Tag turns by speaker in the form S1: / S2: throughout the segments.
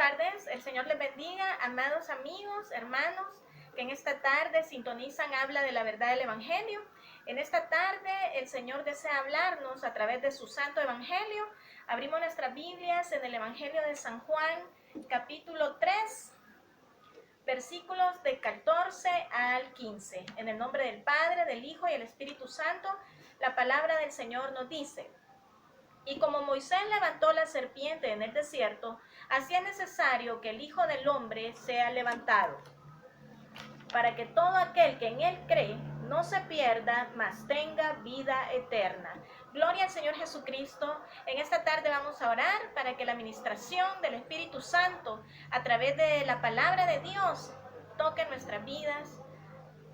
S1: tardes, el Señor les bendiga, amados amigos, hermanos, que en esta tarde sintonizan, habla de la verdad del Evangelio. En esta tarde el Señor desea hablarnos a través de su santo Evangelio. Abrimos nuestras Biblias en el Evangelio de San Juan, capítulo 3, versículos del 14 al 15. En el nombre del Padre, del Hijo y del Espíritu Santo, la palabra del Señor nos dice: y como Moisés levantó la serpiente en el desierto, así es necesario que el Hijo del Hombre sea levantado, para que todo aquel que en él cree no se pierda, mas tenga vida eterna. Gloria al Señor Jesucristo. En esta tarde vamos a orar para que la administración del Espíritu Santo, a través de la palabra de Dios, toque nuestras vidas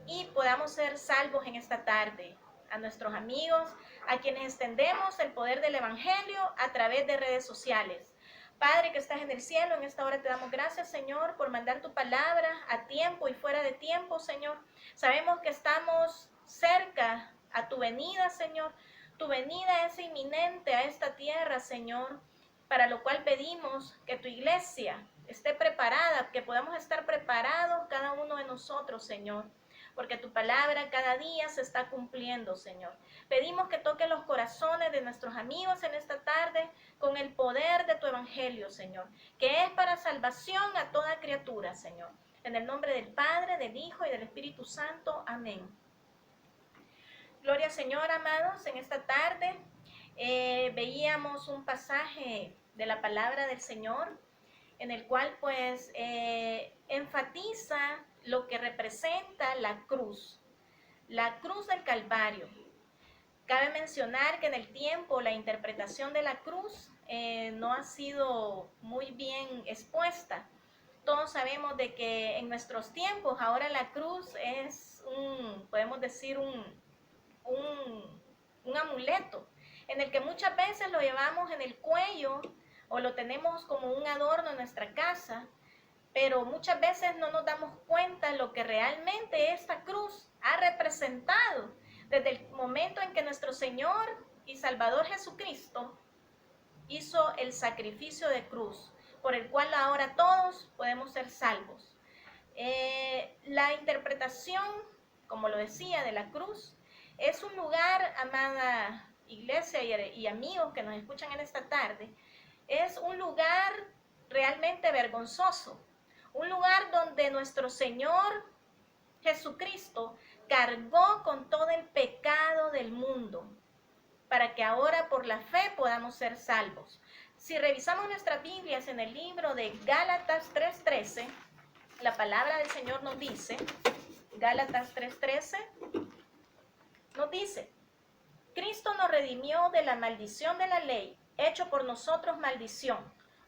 S1: y podamos ser salvos en esta tarde. A nuestros amigos, a quienes extendemos el poder del Evangelio a través de redes sociales. Padre que estás en el cielo, en esta hora te damos gracias, Señor, por mandar tu palabra a tiempo y fuera de tiempo, Señor. Sabemos que estamos cerca a tu venida, Señor. Tu venida es inminente a esta tierra, Señor, para lo cual pedimos que tu iglesia esté preparada, que podamos estar preparados cada uno de nosotros, Señor, porque tu palabra cada día se está cumpliendo, Señor. Pedimos que toque los corazones de nuestros amigos en esta tarde con el poder de tu evangelio, Señor, que es para salvación a toda criatura, Señor. En el nombre del Padre, del Hijo y del Espíritu Santo. Amén. Gloria al Señor, amados. En esta tarde veíamos un pasaje de la palabra del Señor, en el cual pues enfatiza lo que representa la cruz del Calvario. Cabe mencionar que en el tiempo la interpretación de la cruz no ha sido muy bien expuesta. Todos sabemos de que en nuestros tiempos ahora la cruz es podemos decir un amuleto, en el que muchas veces lo llevamos en el cuello o lo tenemos como un adorno en nuestra casa, pero muchas veces no nos damos cuenta lo que realmente esta cruz ha representado desde el momento en que nuestro Señor y Salvador Jesucristo hizo el sacrificio de cruz, por el cual ahora todos podemos ser salvos. La interpretación, como lo decía, de la cruz es un lugar, amada iglesia y amigos que nos escuchan en esta tarde, es un lugar realmente vergonzoso, un lugar donde nuestro Señor Jesucristo cargó con todo el pecado del mundo, para que ahora por la fe podamos ser salvos. Si revisamos nuestras Biblias en el libro de Gálatas 3:13, la palabra del Señor nos dice, Gálatas 3:13, nos dice: Cristo nos redimió de la maldición de la ley, hecho por nosotros maldición,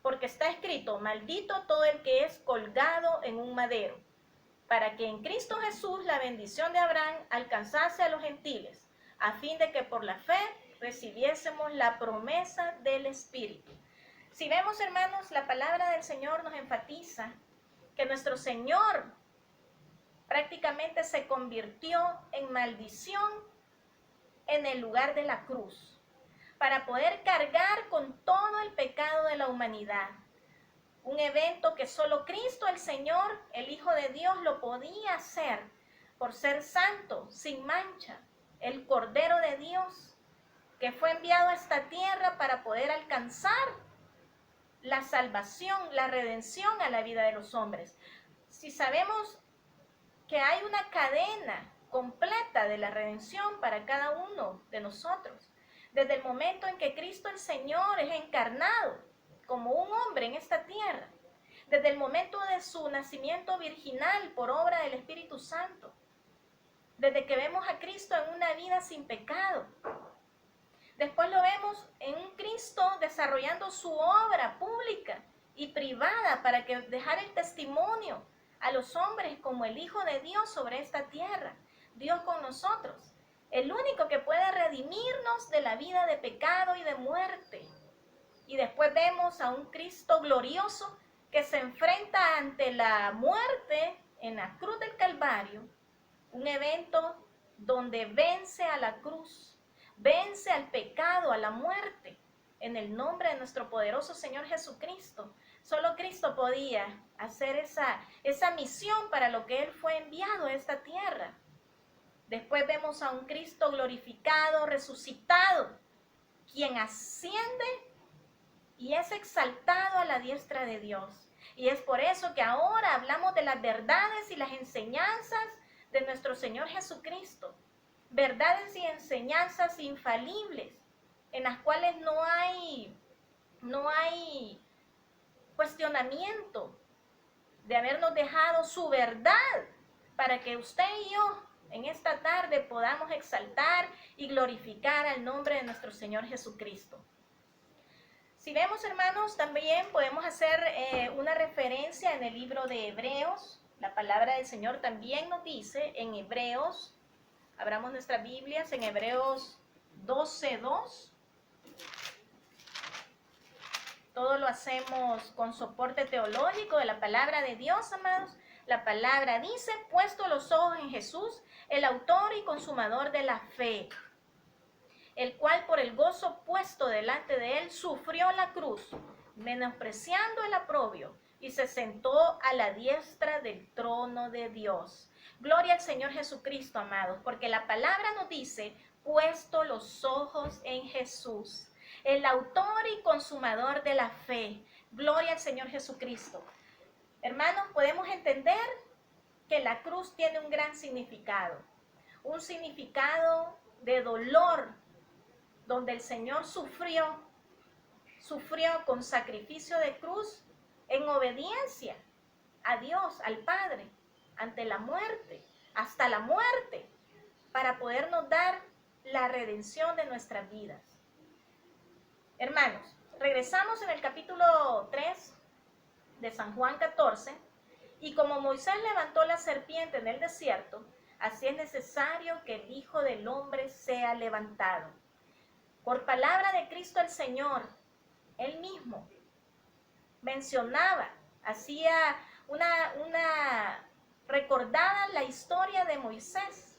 S1: porque está escrito: maldito todo el que es colgado en un madero, para que en Cristo Jesús la bendición de Abraham alcanzase a los gentiles, a fin de que por la fe recibiésemos la promesa del Espíritu. Si vemos, hermanos, la palabra del Señor nos enfatiza que nuestro Señor prácticamente se convirtió en maldición en el lugar de la cruz, para poder cargar con todo el pecado de la humanidad. Un evento que solo Cristo el Señor, el Hijo de Dios, lo podía hacer, por ser santo, sin mancha, el Cordero de Dios, que fue enviado a esta tierra para poder alcanzar la salvación, la redención a la vida de los hombres. Si sabemos que hay una cadena completa de la redención para cada uno de nosotros, desde el momento en que Cristo el Señor es encarnado como un hombre en esta tierra, desde el momento de su nacimiento virginal por obra del Espíritu Santo, desde que vemos a Cristo en una vida sin pecado. Después lo vemos en un Cristo desarrollando su obra pública y privada para que dejar el testimonio a los hombres como el Hijo de Dios sobre esta tierra, Dios con nosotros, el único que puede redimirnos de la vida de pecado y de muerte. Y después vemos a un Cristo glorioso que se enfrenta ante la muerte en la cruz del Calvario, un evento donde vence a la cruz, vence al pecado, a la muerte, en el nombre de nuestro poderoso Señor Jesucristo. Solo Cristo Cristo podía hacer esa misión para lo que Él fue enviado a esta tierra. Después vemos a un Cristo glorificado, resucitado, quien asciende y es exaltado a la diestra de Dios. Y es por eso que ahora hablamos de las verdades y las enseñanzas de nuestro Señor Jesucristo. Verdades y enseñanzas infalibles, en las cuales no hay cuestionamiento de habernos dejado su verdad para que usted y yo en esta tarde podamos exaltar y glorificar al nombre de nuestro Señor Jesucristo. Si vemos, hermanos, también podemos hacer una referencia en el libro de Hebreos. La palabra del Señor también nos dice en Hebreos, abramos nuestras Biblias en Hebreos 12:2. Todo lo hacemos con soporte teológico de la palabra de Dios, amados. La palabra dice, puesto los ojos en Jesús, el autor y consumador de la fe, el cual por el gozo puesto delante de él sufrió la cruz, menospreciando el oprobio, y se sentó a la diestra del trono de Dios. Gloria al Señor Jesucristo, amados, porque la palabra nos dice, puesto los ojos en Jesús, el autor y consumador de la fe. Gloria al Señor Jesucristo. Hermanos, podemos entender que la cruz tiene un gran significado. Un significado de dolor, donde el Señor sufrió con sacrificio de cruz en obediencia a Dios, al Padre, ante la muerte, hasta la muerte, para podernos dar la redención de nuestras vidas. Hermanos, regresamos en el capítulo 3 de San Juan 14, y como Moisés levantó la serpiente en el desierto, así es necesario que el Hijo del Hombre sea levantado. Por palabra de Cristo el Señor, Él mismo mencionaba, recordaba la historia de Moisés,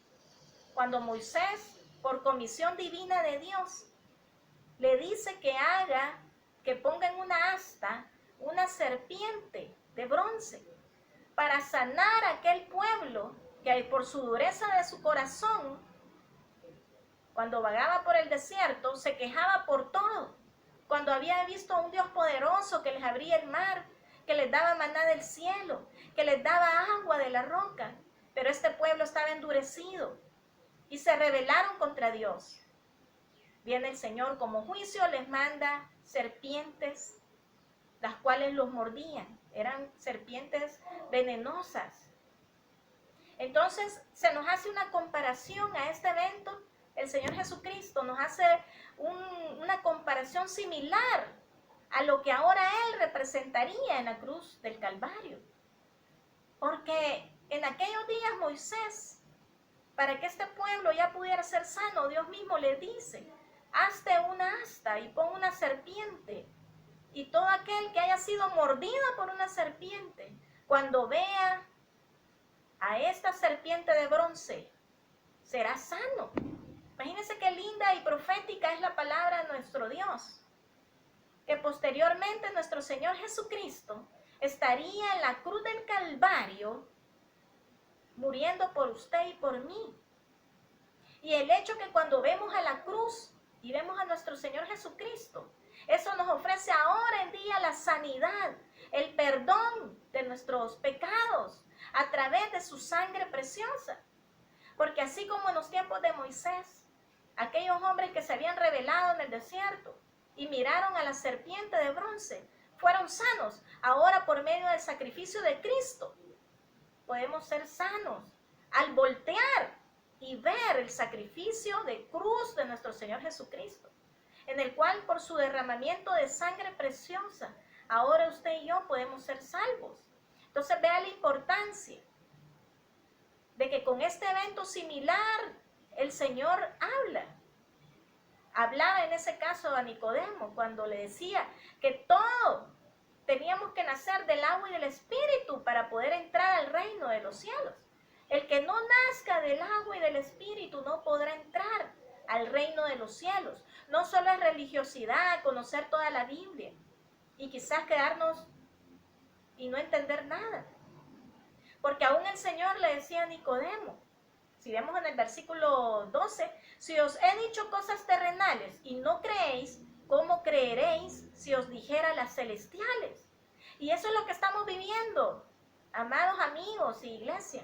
S1: cuando Moisés, por comisión divina de Dios, le dice que ponga en una asta una serpiente de bronce para sanar a aquel pueblo que por su dureza de su corazón, cuando vagaba por el desierto, se quejaba por todo. Cuando había visto a un Dios poderoso que les abría el mar, que les daba maná del cielo, que les daba agua de la roca, pero este pueblo estaba endurecido y se rebelaron contra Dios. Viene el Señor como juicio, les manda serpientes, las cuales los mordían. Eran serpientes venenosas. Entonces se nos hace una comparación a este evento. El Señor Jesucristo nos hace una comparación similar a lo que ahora Él representaría en la cruz del Calvario. Porque en aquellos días Moisés, para que este pueblo ya pudiera ser sano, Dios mismo le dice, hazte una asta y pon una serpiente. Y todo aquel que haya sido mordido por una serpiente, cuando vea a esta serpiente de bronce, será sano. Imagínense qué linda y profética es la palabra de nuestro Dios. Que posteriormente nuestro Señor Jesucristo estaría en la cruz del Calvario, muriendo por usted y por mí. Y el hecho que cuando vemos a la cruz y vemos a nuestro Señor Jesucristo, eso nos ofrece ahora en día la sanidad, el perdón de nuestros pecados a través de su sangre preciosa. Porque así como en los tiempos de Moisés, aquellos hombres que se habían rebelado en el desierto y miraron a la serpiente de bronce, fueron sanos. Ahora por medio del sacrificio de Cristo, podemos ser sanos al voltear y ver el sacrificio de cruz de nuestro Señor Jesucristo, en el cual por su derramamiento de sangre preciosa, ahora usted y yo podemos ser salvos. Entonces vea la importancia de que con este evento similar el Señor hablaba en ese caso a Nicodemo cuando le decía que todo teníamos que nacer del agua y del Espíritu para poder entrar al reino de los cielos. El que no nazca del agua y del Espíritu no podrá entrar al reino de los cielos. No solo es religiosidad, conocer toda la Biblia y quizás quedarnos y no entender nada. Porque aún el Señor le decía a Nicodemo, si vemos en el versículo 12, si os he dicho cosas terrenales y no creéis, ¿cómo creeréis si os dijera las celestiales? Y eso es lo que estamos viviendo, amados amigos y iglesia,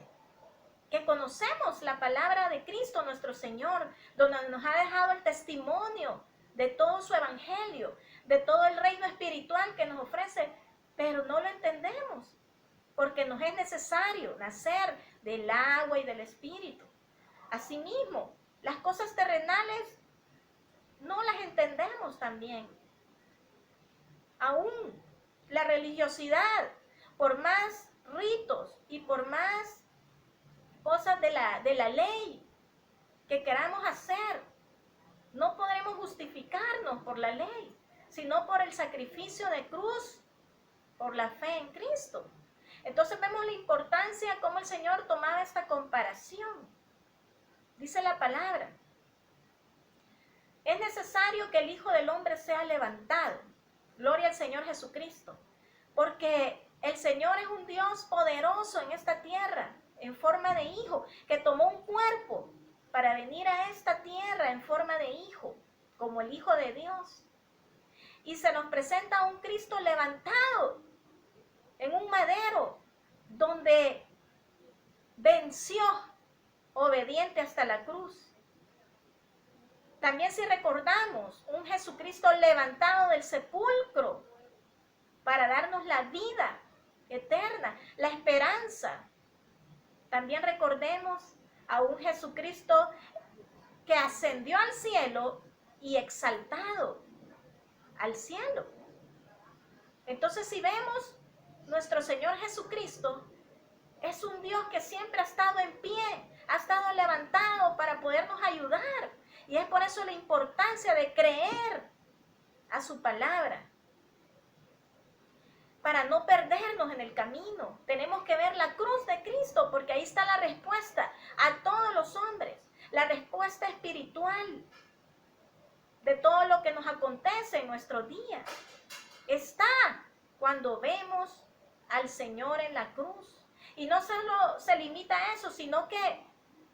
S1: que conocemos la palabra de Cristo nuestro Señor, donde nos ha dejado el testimonio de todo su evangelio, de todo el reino espiritual que nos ofrece, pero no lo entendemos, porque nos es necesario nacer del agua y del espíritu. Asimismo, las cosas terrenales no las entendemos también. Aún la religiosidad, por más ritos y por más cosas de la ley que queramos hacer, no podremos justificarnos por la ley, sino por el sacrificio de cruz, por la fe en Cristo. Entonces vemos la importancia cómo el Señor tomaba esta comparación. Dice la palabra, es necesario que el Hijo del Hombre sea levantado. Gloria al Señor Jesucristo. Porque el Señor es un Dios poderoso en esta tierra, en forma de Hijo, que tomó un cuerpo para venir a esta tierra en forma de Hijo, como el Hijo de Dios. Y se nos presenta un Cristo levantado en un madero, donde venció obediente hasta la cruz. También si recordamos, un Jesucristo levantado del sepulcro para darnos la vida eterna, la esperanza. También recordemos a un Jesucristo que ascendió al cielo y exaltado al cielo. Entonces, si vemos, nuestro Señor Jesucristo es un Dios que siempre ha estado en pie, ha estado levantado para podernos ayudar. Y es por eso la importancia de creer a su palabra, para no perdernos en el camino. Tenemos que ver la cruz de Cristo, porque ahí está la respuesta a todos los hombres, la respuesta espiritual de todo lo que nos acontece en nuestros días. Está cuando vemos al Señor en la cruz. Y no solo se limita a eso, sino que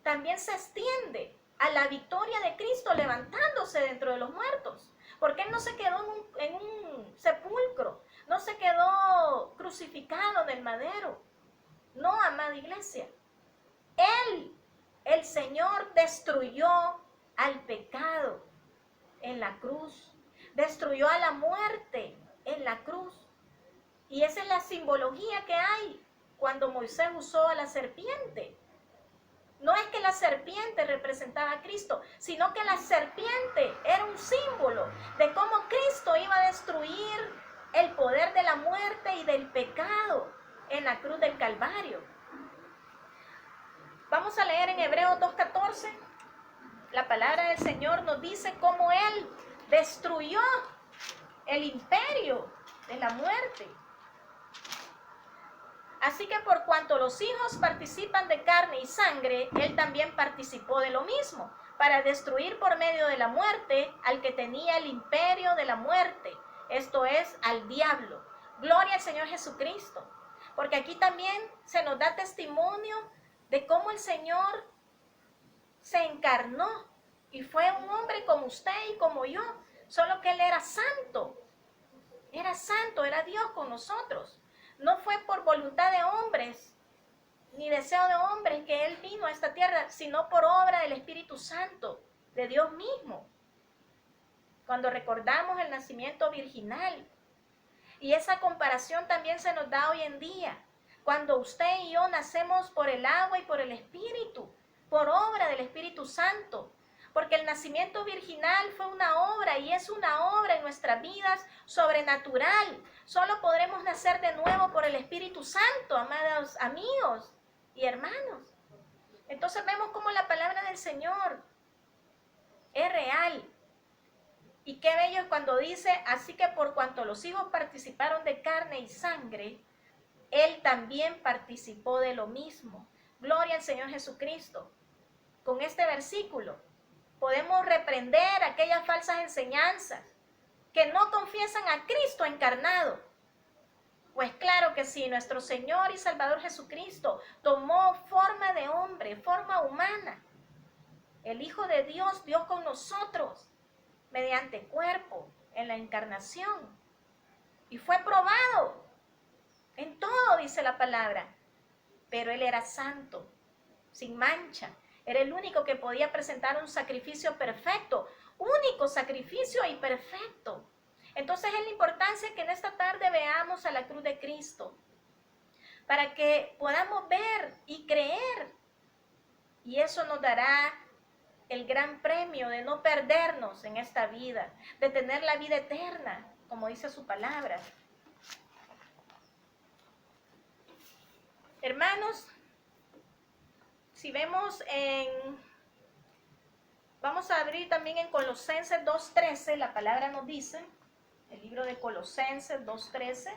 S1: también se extiende a la victoria de Cristo levantándose dentro de los muertos. Porque Él no se quedó en un sepulcro, no se quedó crucificado en el madero. No, amada iglesia. Él, el Señor, destruyó al pecado en la cruz, destruyó a la muerte en la cruz. Y esa es la simbología que hay cuando Moisés usó a la serpiente. No es que la serpiente representaba a Cristo, sino que la serpiente era un símbolo de cómo Cristo iba a destruir el poder de la muerte y del pecado en la cruz del Calvario. Vamos a leer en Hebreos 2:14. La palabra del Señor nos dice cómo Él destruyó el imperio de la muerte. Así que por cuanto los hijos participan de carne y sangre, Él también participó de lo mismo, para destruir por medio de la muerte al que tenía el imperio de la muerte, esto es, al diablo. Gloria al Señor Jesucristo. Porque aquí también se nos da testimonio de cómo el Señor se encarnó y fue un hombre como usted y como yo, solo que Él era santo, era Dios con nosotros. No fue por voluntad de hombres, ni deseo de hombres que Él vino a esta tierra, sino por obra del Espíritu Santo, de Dios mismo. Cuando recordamos el nacimiento virginal. Y esa comparación también se nos da hoy en día. Cuando usted y yo nacemos por el agua y por el Espíritu, por obra del Espíritu Santo. Porque el nacimiento virginal fue una obra y es una obra en nuestras vidas sobrenatural. Solo podremos nacer de nuevo por el Espíritu Santo, amados amigos y hermanos. Entonces vemos cómo la palabra del Señor es real. Y qué bello es cuando dice, así que por cuanto los hijos participaron de carne y sangre, Él también participó de lo mismo. Gloria al Señor Jesucristo. Con este versículo podemos reprender aquellas falsas enseñanzas que no confiesan a Cristo encarnado. Pues claro Porque si nuestro Señor y Salvador Jesucristo tomó forma de hombre, forma humana, el Hijo de Dios, Dios con nosotros, mediante cuerpo, en la encarnación, y fue probado en todo, dice la palabra, pero Él era santo, sin mancha, era el único que podía presentar un sacrificio perfecto, único sacrificio y perfecto. Entonces es la importancia que en esta tarde veamos a la cruz de Cristo, para que podamos ver y creer, y eso nos dará el gran premio de no perdernos en esta vida, de tener la vida eterna, como dice su palabra. Hermanos, si vemos vamos a abrir también en Colosenses 2:13, la palabra nos dice, el libro de Colosenses 2:13.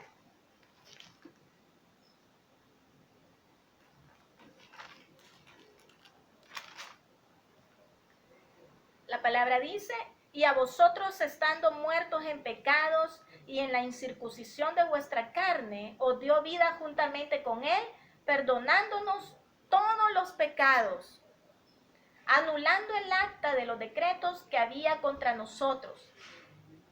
S1: La palabra dice, y a vosotros estando muertos en pecados y en la incircuncisión de vuestra carne, os dio vida juntamente con Él, perdonándonos todos los pecados, anulando el acta de los decretos que había contra nosotros,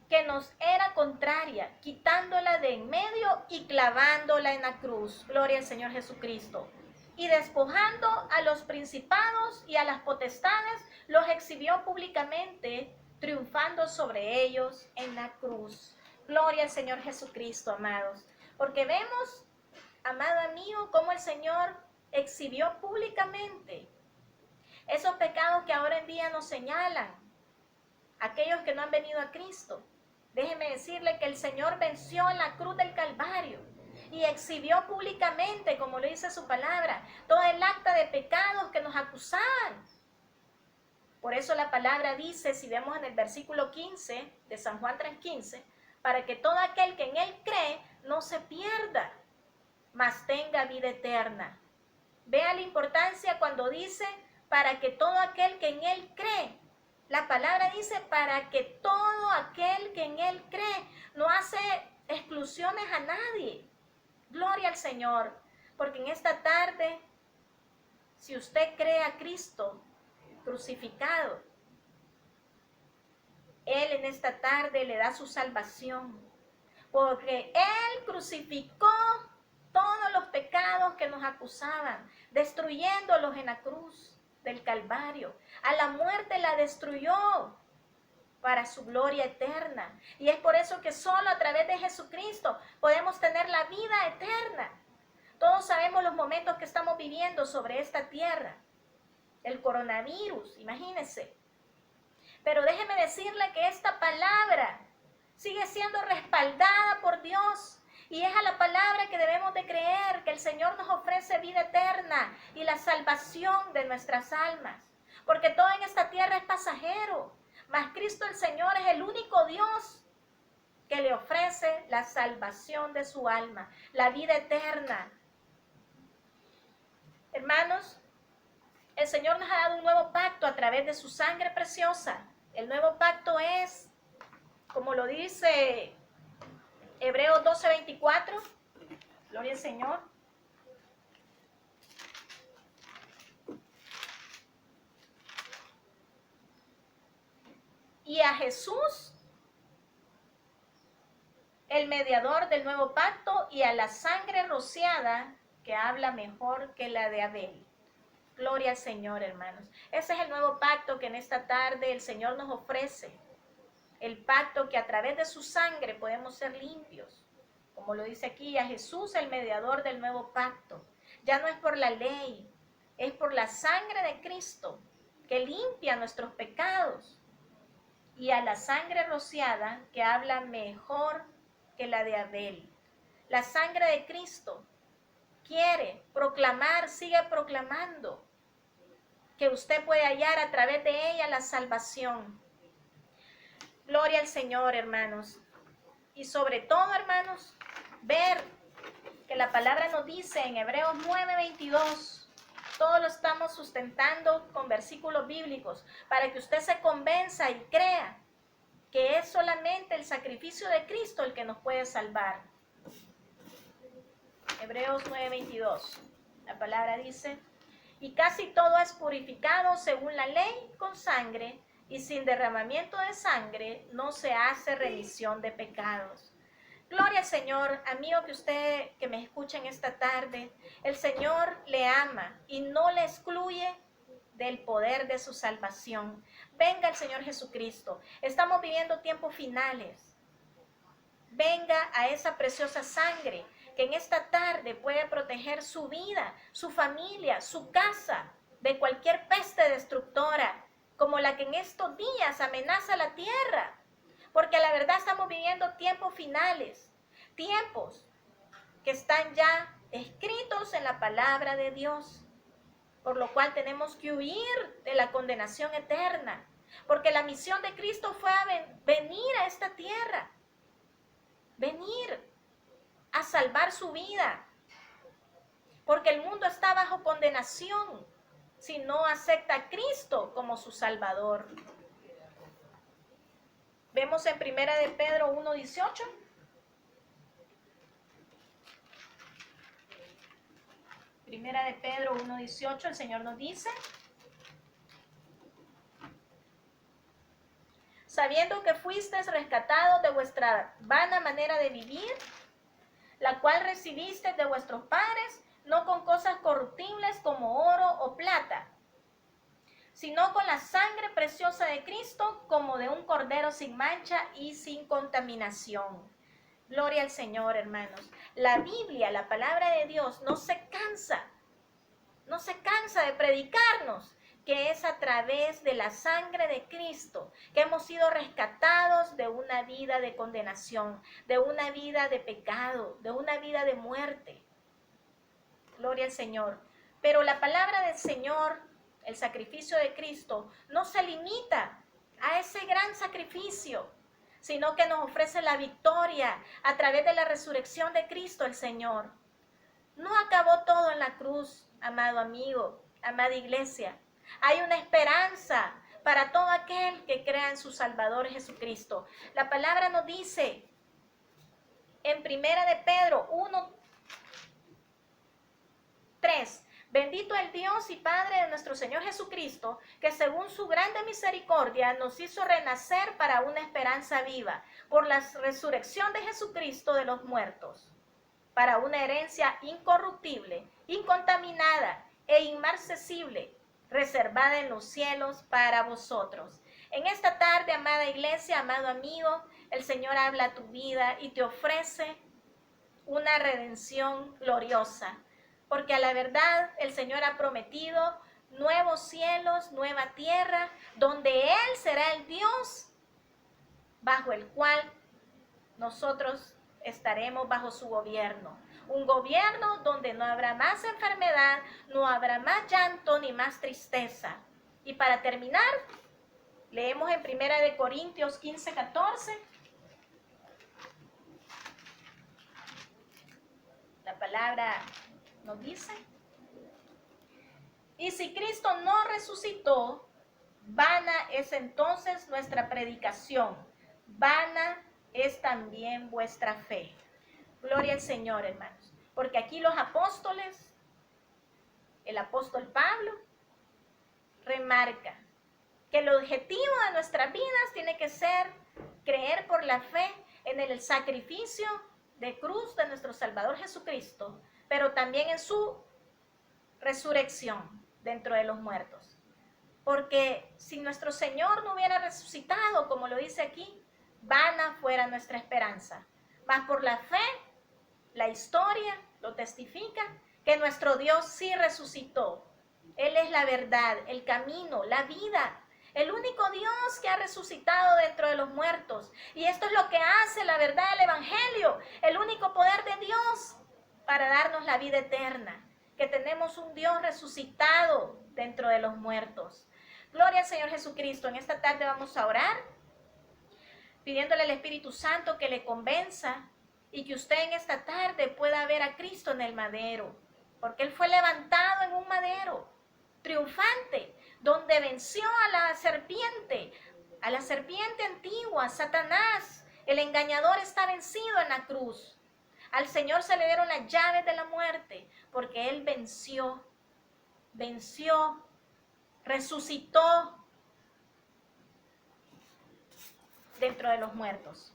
S1: que nos era contraria, quitándola de en medio y clavándola en la cruz. Gloria al Señor Jesucristo. Y despojando a los principados y a las potestades, los exhibió públicamente, triunfando sobre ellos en la cruz. Gloria al Señor Jesucristo, amados. Porque vemos, amado amigo, cómo el Señor exhibió públicamente esos pecados que ahora en día nos señalan, aquellos que no han venido a Cristo. Déjeme decirle que el Señor venció en la cruz del Calvario y exhibió públicamente, como le dice su palabra, todo el acta de pecados que nos acusaban. Por eso la palabra dice, si vemos en el versículo 15 de San Juan 3:15, para que todo aquel que en Él cree no se pierda, mas tenga vida eterna. Vea la importancia cuando dice, para que todo aquel que en Él cree. La palabra dice, para que todo aquel que en Él cree, no hace exclusiones a nadie. Gloria al Señor, porque en esta tarde, si usted cree a Cristo crucificado, Él en esta tarde le da su salvación, porque Él crucificó todos los pecados que nos acusaban, destruyéndolos en la cruz del Calvario. A la muerte la destruyó para su gloria eterna. Y es por eso que solo a través de Jesucristo podemos tener la vida eterna. Todos sabemos los momentos que estamos viviendo sobre esta tierra. El coronavirus, imagínense. Pero déjeme decirle que esta palabra sigue siendo respaldada por Dios. Y es a la palabra que debemos de creer, que el Señor nos ofrece vida eterna y la salvación de nuestras almas. Porque todo en esta tierra es pasajero, mas Cristo el Señor es el único Dios que le ofrece la salvación de su alma, la vida eterna. Hermanos, el Señor nos ha dado un nuevo pacto a través de su sangre preciosa. El nuevo pacto es, como lo dice Hebreos 12:24, gloria al Señor. Y a Jesús, el mediador del nuevo pacto, y a la sangre rociada, que habla mejor que la de Abel. Gloria al Señor, hermanos. Ese es el nuevo pacto que en esta tarde el Señor nos ofrece. El pacto que a través de su sangre podemos ser limpios. Como lo dice aquí, a Jesús el mediador del nuevo pacto. Ya no es por la ley, es por la sangre de Cristo que limpia nuestros pecados. Y a la sangre rociada que habla mejor que la de Abel. La sangre de Cristo quiere proclamar, sigue proclamando que usted puede hallar a través de ella la salvación. Gloria al Señor, hermanos. Y sobre todo, hermanos, ver que la palabra nos dice en Hebreos 9:22, todo lo estamos sustentando con versículos bíblicos, para que usted se convenza y crea que es solamente el sacrificio de Cristo el que nos puede salvar. Hebreos 9:22. La palabra dice, y casi todo es purificado según la ley con sangre, y sin derramamiento de sangre no se hace remisión de pecados. Gloria al Señor, amigo que me escucha en esta tarde. El Señor le ama y no le excluye del poder de su salvación. Venga el Señor Jesucristo. Estamos viviendo tiempos finales. Venga a esa preciosa sangre que en esta tarde puede proteger su vida, su familia, su casa de cualquier peste destructora, como la que en estos días amenaza la tierra. Porque la verdad estamos viviendo tiempos finales, tiempos que están ya escritos en la palabra de Dios, por lo cual tenemos que huir de la condenación eterna, porque la misión de Cristo fue venir a esta tierra, venir a salvar su vida, porque el mundo está bajo condenación si no acepta a Cristo como su Salvador. Vemos en 1 de Pedro 1:18. Primera de Pedro 1:18, el Señor nos dice, sabiendo que fuisteis rescatados de vuestra vana manera de vivir, la cual recibisteis de vuestros padres, no con cosas corruptibles como oro o plata, sino con la sangre preciosa de Cristo, como de un cordero sin mancha y sin contaminación. Gloria al Señor, hermanos. La Biblia, la palabra de Dios, no se cansa de predicarnos que es a través de la sangre de Cristo que hemos sido rescatados de una vida de condenación, de una vida de pecado, de una vida de muerte. Gloria al Señor. Pero la palabra del Señor, el sacrificio de Cristo, no se limita a ese gran sacrificio, sino que nos ofrece la victoria a través de la resurrección de Cristo el Señor. No acabó todo en la cruz, amado amigo, amada iglesia. Hay una esperanza para todo aquel que crea en su Salvador Jesucristo. La palabra nos dice en 1 de Pedro 1:3, bendito el Dios y Padre de nuestro Señor Jesucristo, que según su grande misericordia nos hizo renacer para una esperanza viva, por la resurrección de Jesucristo de los muertos, para una herencia incorruptible, incontaminada e inmarcesible, reservada en los cielos para vosotros. En esta tarde, amada iglesia, amado amigo, el Señor habla a tu vida y te ofrece una redención gloriosa, porque a la verdad el Señor ha prometido nuevos cielos, nueva tierra, donde Él será el Dios bajo el cual nosotros estaremos bajo su gobierno. Un gobierno donde no habrá más enfermedad, no habrá más llanto ni más tristeza. Y para terminar, leemos en 1 de Corintios 15:14. La palabra nos dice, y si Cristo no resucitó, vana es entonces nuestra predicación, vana es también vuestra fe. Gloria al Señor, hermanos. Porque aquí los apóstoles, el apóstol Pablo, remarca que el objetivo de nuestras vidas tiene que ser creer por la fe en el sacrificio de cruz de nuestro Salvador Jesucristo, pero también en su resurrección dentro de los muertos. Porque si nuestro Señor no hubiera resucitado, como lo dice aquí, vana fuera nuestra esperanza. Mas por la fe, la historia lo testifica, que nuestro Dios sí resucitó. Él es la verdad, el camino, la vida, el único Dios que ha resucitado dentro de los muertos. Y esto es lo que hace la verdad del Evangelio, el único poder de Dios para darnos la vida eterna, que tenemos un Dios resucitado dentro de los muertos. Gloria al Señor Jesucristo. En esta tarde vamos a orar, pidiéndole al Espíritu Santo que le convenza y que usted en esta tarde pueda ver a Cristo en el madero, porque Él fue levantado en un madero, triunfante, donde venció a la serpiente antigua, Satanás. El engañador está vencido en la cruz. Al Señor se le dieron las llaves de la muerte, porque Él venció, resucitó dentro de los muertos.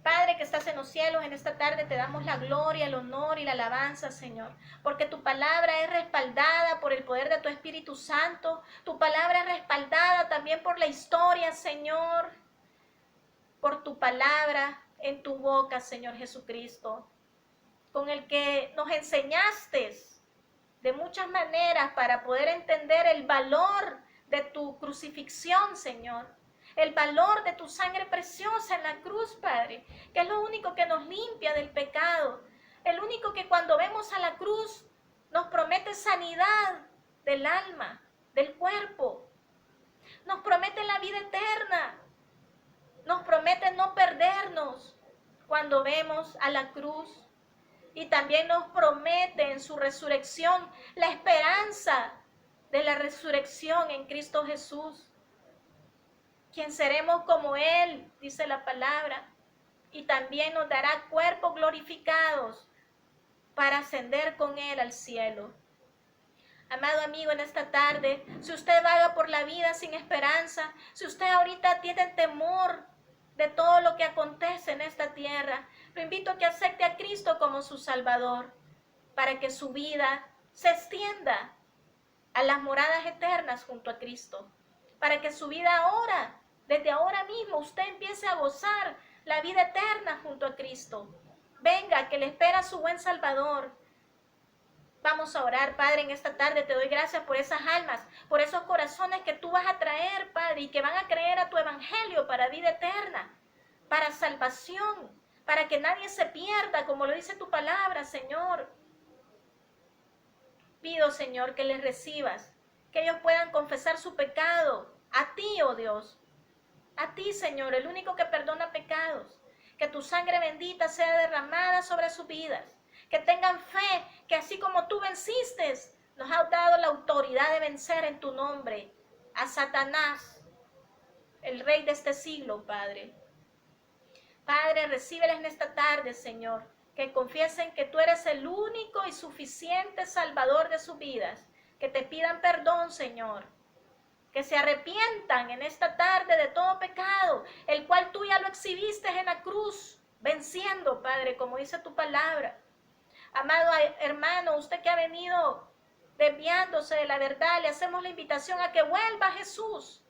S1: Padre que estás en los cielos, en esta tarde te damos la gloria, el honor y la alabanza, Señor, porque tu palabra es respaldada por el poder de tu Espíritu Santo, tu palabra es respaldada también por la historia, Señor, por tu palabra en tu boca, Señor Jesucristo, con el que nos enseñaste de muchas maneras para poder entender el valor de tu crucifixión, Señor. El valor de tu sangre preciosa en la cruz, Padre, que es lo único que nos limpia del pecado. El único que cuando vemos a la cruz nos promete sanidad del alma, del cuerpo. Nos promete la vida eterna. Nos promete no perdernos cuando vemos a la cruz. Y también nos promete en su resurrección la esperanza de la resurrección en Cristo Jesús, quien seremos como Él, dice la palabra, y también nos dará cuerpos glorificados para ascender con Él al cielo. Amado amigo, en esta tarde, si usted vaga por la vida sin esperanza, si usted ahorita tiene temor de todo lo que acontece en esta tierra, lo invito a que acepte a Cristo como su Salvador, para que su vida se extienda a las moradas eternas junto a Cristo, para que su vida ahora, desde ahora mismo, usted empiece a gozar la vida eterna junto a Cristo. Venga, que le espera su buen Salvador. Vamos a orar, Padre, en esta tarde te doy gracias por esas almas, por esos corazones que tú vas a traer, Padre, y que van a creer a tu evangelio para vida eterna, para salvación, para que nadie se pierda, como lo dice tu palabra, Señor. Pido, Señor, que les recibas, que ellos puedan confesar su pecado a ti, oh Dios, a ti, Señor, el único que perdona pecados, que tu sangre bendita sea derramada sobre sus vidas, que tengan fe, que así como tú venciste, nos has dado la autoridad de vencer en tu nombre a Satanás, el rey de este siglo, Padre. Padre, recíbeles en esta tarde, Señor, que confiesen que tú eres el único y suficiente Salvador de sus vidas, que te pidan perdón, Señor, que se arrepientan en esta tarde de todo pecado, el cual tú ya lo exhibiste en la cruz, venciendo, Padre, como dice tu palabra. Amado hermano, usted que ha venido desviándose de la verdad, le hacemos la invitación a que vuelva a Jesús.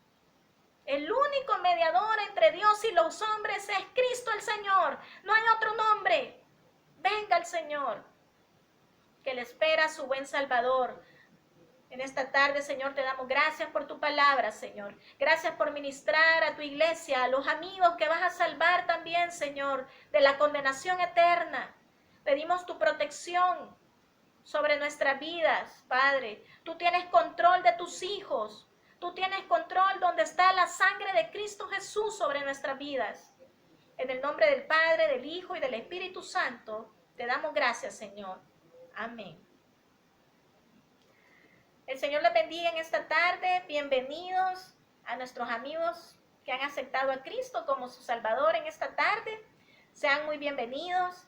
S1: El único mediador entre Dios y los hombres es Cristo el Señor. No hay otro nombre. Venga el Señor, que le espera su buen Salvador. En esta tarde, Señor, te damos gracias por tu palabra, Señor. Gracias por ministrar a tu iglesia, a los amigos que vas a salvar también, Señor, de la condenación eterna. Pedimos tu protección sobre nuestras vidas, Padre. Tú tienes control de tus hijos. Tú tienes control donde está la sangre de Cristo Jesús sobre nuestras vidas. En el nombre del Padre, del Hijo y del Espíritu Santo, te damos gracias, Señor. Amén. El Señor les bendiga en esta tarde. Bienvenidos a nuestros amigos que han aceptado a Cristo como su Salvador en esta tarde. Sean muy bienvenidos.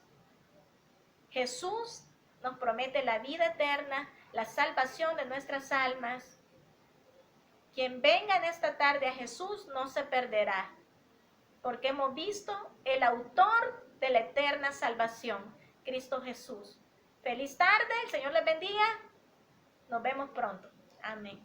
S1: Jesús nos promete la vida eterna, la salvación de nuestras almas. Quien venga en esta tarde a Jesús no se perderá, porque hemos visto el autor de la eterna salvación, Cristo Jesús. Feliz tarde, el Señor les bendiga. Nos vemos pronto. Amén.